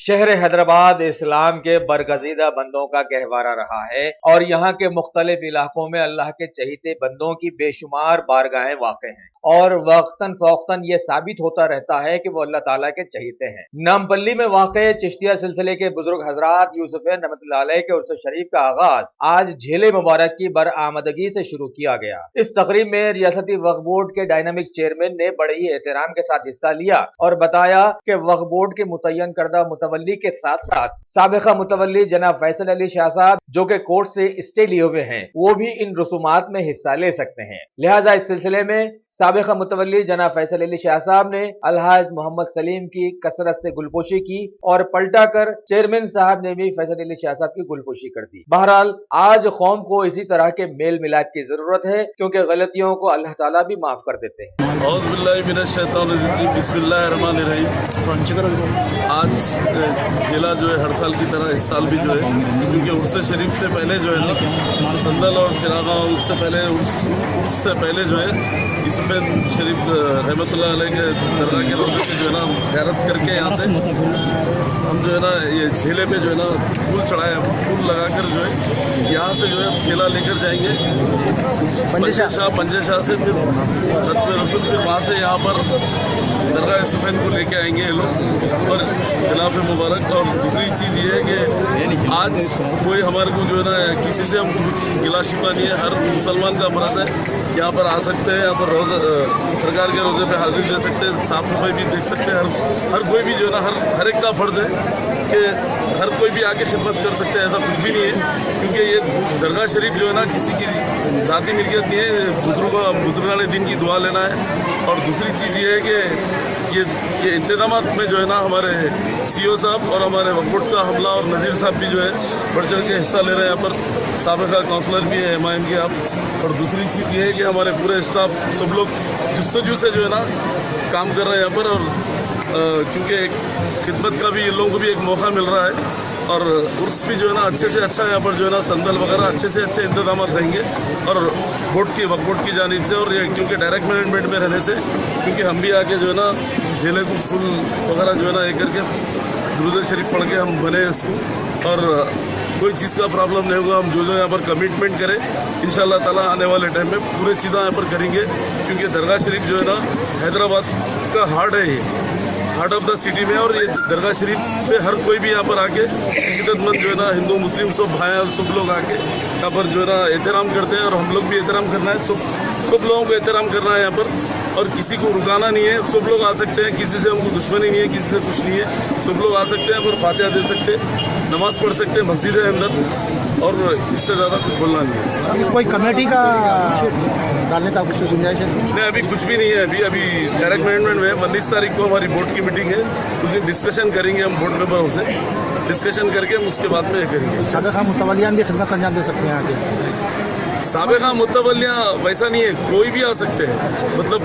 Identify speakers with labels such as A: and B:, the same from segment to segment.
A: शहर हैदराबाद इस्लाम के बरगजीदा बंदों का गहवारा रहा है और यहाँ के मुख्तलिफ इलाकों में अल्लाह के चहीते बंदों की बेशुमार बारगाहें वाक़ हैं और वक्तन फ़ौक्तन ये साबित होता रहता है कि वो अल्लाह ताला के चहीते हैं। नामपल्ली में वाक़े चिश्तिया सिलसिले के बुजुर्ग हजरात यूसुफ़ैन रहमतुल्लाह अलैह के उर्स शरीफ का आगाज आज झेले मुबारक की बरआमदगी से शुरू किया गया। इस तकरीब में रियासती वक्फ बोर्ड के डायनामिक चेयरमैन ने बड़े ही एहतराम के साथ हिस्सा लिया और बताया कि वक्फ बोर्ड के मुतय्यन करदा मुतवल्ली के साथ साथ साबिका मुतवल्ली जनाब फैसल अली शाह साहब जो के कोर्ट से स्टे लिए हुए हैं, वो भी इन रसूमात में हिस्सा ले सकते हैं। लिहाजा इस सिलसिले में साबिका मुतवल्ली जनाब फैसल अली शाह साहब ने अलहाज मोहम्मद सलीम की कसरत से गुलपोशी की और पलटा कर चेयरमैन साहब ने भी फैसल अली शाह साहब की गुलपोशी कर दी। बहरहाल आज कौम को इसी तरह के मेल मिलाप की जरूरत है क्योंकि गलतियों को अल्लाह ताला भी माफ कर देते हैं।
B: आज झेला जो है हर साल की तरह इस साल भी जो है, क्योंकि उर्स शरीफ से पहले जो है ना संदल और चिरागा उससे पहले जो है यूसुफ़ैन शरीफ रहमतुल्लाह अलैह के दरगाह के रोज़े से जो है ना ज़ियारत करके यहाँ से हम जो है ना ये झेले पे जो है ना फूल चढ़ाए, फूल लगाकर जो है यहाँ से जो है झेला लेकर जाएंगे पंजे शाह से, फिर खत्म रसूल, फिर वहाँ से यहाँ पर दरगाह यूसुफ़ैन को लेके आएंगे ये लोग और खिलाफ मुबारक। और दूसरी चीज़ ये है कि आज कोई हमारे को जो है ना किसी से हमको कुछ गिला शिकवा नहीं है, हर मुसलमान का फर्ज है यहाँ पर आ सकते हैं, यहाँ पर रोज़ा सरकार के रोज़े पे हाजिर दे सकते हैं, साफ़ सफाई भी देख सकते हैं। हर कोई भी जो है ना हर एक का फर्ज है कि हर कोई भी आके खिदमत कर सकते हैं, ऐसा कुछ भी नहीं है। क्योंकि ये दरगाह शरीफ जो है ना किसी की ज़ाती मिल्कियत नहीं है, बुजुर्गाने दिन की दुआ लेना है। और दूसरी चीज़ ये है कि ये इंतजामात में जो है ना हमारे सीओ साहब और हमारे वक्फ बोर्ड का हमला और नज़ीर साहब भी जो है बढ़ चढ़ के हिस्सा ले रहे हैं। यहाँ पर साबिका काउंसलर भी है MIM के आप। और दूसरी चीज़ ये है कि हमारे पूरे स्टाफ सब लोग जुस्तजू से जो है ना काम कर रहे हैं यहाँ पर। और क्योंकि एक खिदमत का भी इन लोगों को भी एक मौका मिल रहा है और उर्स भी जो है ना अच्छे से अच्छा यहाँ पर जो है ना संदल वगैरह अच्छे से अच्छे इंतजाम रहेंगे और वक्फ बोर्ड की जानिब से। और ये क्योंकि डायरेक्ट मैनेजमेंट में रहने से, क्योंकि हम भी आके जो है ना झेले को फूल वगैरह जो है ना ये करके दुरूद शरीफ पढ़ के हम बने इसको, और कोई चीज़ का प्रॉब्लम नहीं होगा। हम जो यहाँ पर कमिटमेंट करें इंशाअल्लाह ताला आने वाले टाइम में पूरे चीज़ें यहाँ पर करेंगे। क्योंकि दरगाह शरीफ जो है ना हैदराबाद का हार्ट है, ये हार्ट ऑफ द सिटी में। और ये दरगाह शरीफ पे हर कोई भी यहाँ पर आके इज्जतमंद जो है ना हिंदू मुस्लिम सब भाई सब लोग आके यहाँ पर जो है ना एहतराम करते हैं और हम लोग भी एहतराम करना है, सब लोगों को एहतराम करना है यहाँ पर। और किसी को रुकाना नहीं है, सब लोग आ सकते हैं, किसी से हमको दुश्मनी नहीं है, किसी से कुछ नहीं है, सब लोग आ सकते हैं और फातिहा दे सकते हैं, नमाज पढ़ सकते हैं, मस्जिद है अंदर, और इससे ज़्यादा कुछ बोलना नहीं है।
C: कोई कमेटी का डालने का कुछ गुंजाइश है?
B: नहीं, अभी कुछ भी नहीं है। अभी डायरेक्ट मैनेजमेंट में 19 तारीख को हमारी बोर्ड की मीटिंग है, उस दिन डिस्कशन करेंगे हम बोर्ड मेंबरों से, डिस्कशन करके हम उसके बाद में ये करेंगे।
C: साबिका मुतवल्लियान भी खिदमत अंजाम दे सकते हैं आगे?
B: साबिका मुतवल्लियाँ वैसा नहीं है, कोई भी आ सकते हैं। मतलब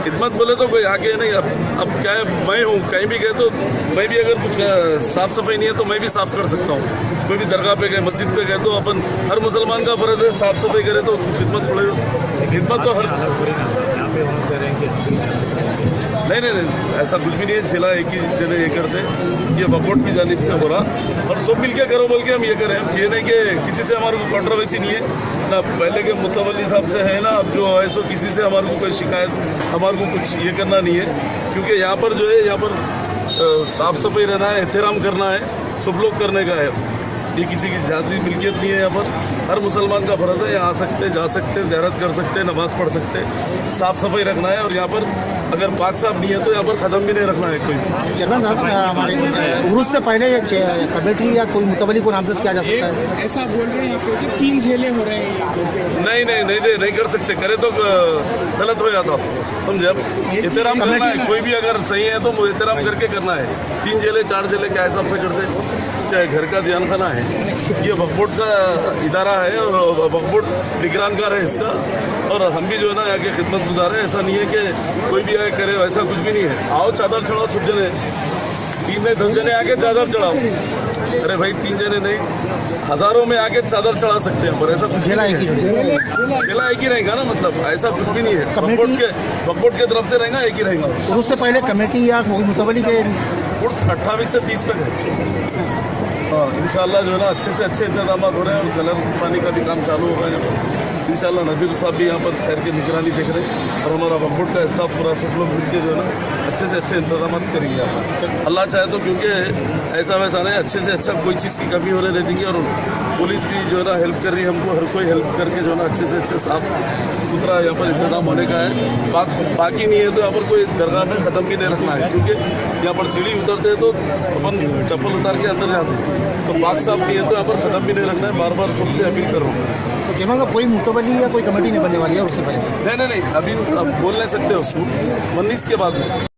B: खिदमत बोले तो कोई आके नहीं। अब क्या है, मैं हूँ कहीं भी गए तो मैं भी अगर कुछ साफ सफाई नहीं है तो मैं भी साफ कर सकता हूँ। कोई भी दरगाह पे गए, मस्जिद पे गए तो अपन हर मुसलमान का फर्ज है साफ सफाई करे, तो खिदमत खिदमत तो हर नहीं, ऐसा कुछ भी नहीं है। झेला एक ही जगह ये करते, ये वक्फ बोर्ड की जानिब से हो रहा और सब मिलके करो बोल के हम ये करें। ये नहीं कि किसी से हमारे को कंट्रोवर्सी नहीं है ना, पहले के मुतवल्ली साहब से है ना, अब जो है सो किसी से हमारे को कोई शिकायत, हमारे को कुछ ये करना नहीं है। क्योंकि यहाँ पर जो है यहाँ पर साफ सफाई रहना है, एहतराम करना है, सब लोग करने का है। ये किसी की जाती मिल्कियत नहीं है। यहाँ पर हर मुसलमान का फर्ज है, यहाँ आ सकते, जा सकते, ज़ियारत कर सकते, नमाज पढ़ सकते, साफ़ सफाई रखना है। और यहाँ पर अगर पाक साफ नहीं है तो यहाँ पर ख़त्म भी नहीं रखना है कोई।
C: चेयरमैन साहब, हमारे उर्स से पहले कमेटी या कोई मुतवल्ली को नामजद किया जा सकता है?
D: ऐसा बोल रहे हैं कि 3 झेले हो रहे हैं।
B: नहीं कर सकते, करे तो गलत हो जाता, समझे? अब एहतराम करना है, कोई भी अगर सही है तो एहतराम करके करना है। 3 झेले 4 झेले क्या हिसाब से करते, क्या घर का ध्यान खाना है? ये वक्फ बोर्ड का इदारा है और वक्फ बोर्ड निगरानकार है इसका, और हम भी जो है ना यहाँ के खिदमत गुजार है। ऐसा नहीं है कि कोई भी आए करे, ऐसा कुछ भी नहीं है। आओ चादर चढ़ाओ, सब जने 3 में 10 जने आके चादर चढ़ाओ। अरे भाई 3 जने नहीं, हजारों में आके चादर चढ़ा सकते हैं, पर ऐसा कुछ
C: झेला एक
B: ही रहेगा ना। मतलब ऐसा कुछ भी नहीं है। वक्फ बोर्ड के तरफ से रहेगा, एक ही रहेगा।
C: उर्स से पहले कमेटी या कोई मुतवल्ली के
B: फुट्स 28 से 30 तक है। हाँ इंशाल्लाह जो है ना अच्छे से अच्छे इंतजाम हो रहे हैं और कलर पानी का भी काम चालू होगा यहाँ पर। इंशाल्लाह नज़ीर साहब भी यहाँ पर ठहर के निगरानी देख रहे हैं और हमारा वफद का स्टाफ पूरा सब लोग मिलकर जो है ना अच्छे से अच्छे इंतजाम करेंगे यहाँ पर। अल्लाह चाहे तो, क्योंकि ऐसा वैसा नहीं, अच्छे से अच्छा कोई चीज़ की कमी होने दे देंगे और पुलिस भी जो है ना हेल्प कर रही है हमको, हर कोई हेल्प करके जो है ना अच्छे से अच्छे साफ सुथरा यहाँ पर इंतजाम होने का है। बाकी नहीं है तो यहाँ पर कोई दरगाह में ख़त्म भी नहीं रखना है, क्योंकि यहाँ पर सीढ़ी उतरते हैं तो अपन चप्पल उतार के अंदर जाते हैं, तो पाक साफ नहीं है तो यहाँ पर ख़त्म भी नहीं रखना है। बार बार सबसे अपील कर रहा हूँ।
C: तो जमा का कोई मुतबली या कोई कमेटी नहीं बनने वाली है उससे पहले?
B: नहीं, अभी आप बोल नहीं सकते उसको, 19 के बाद में।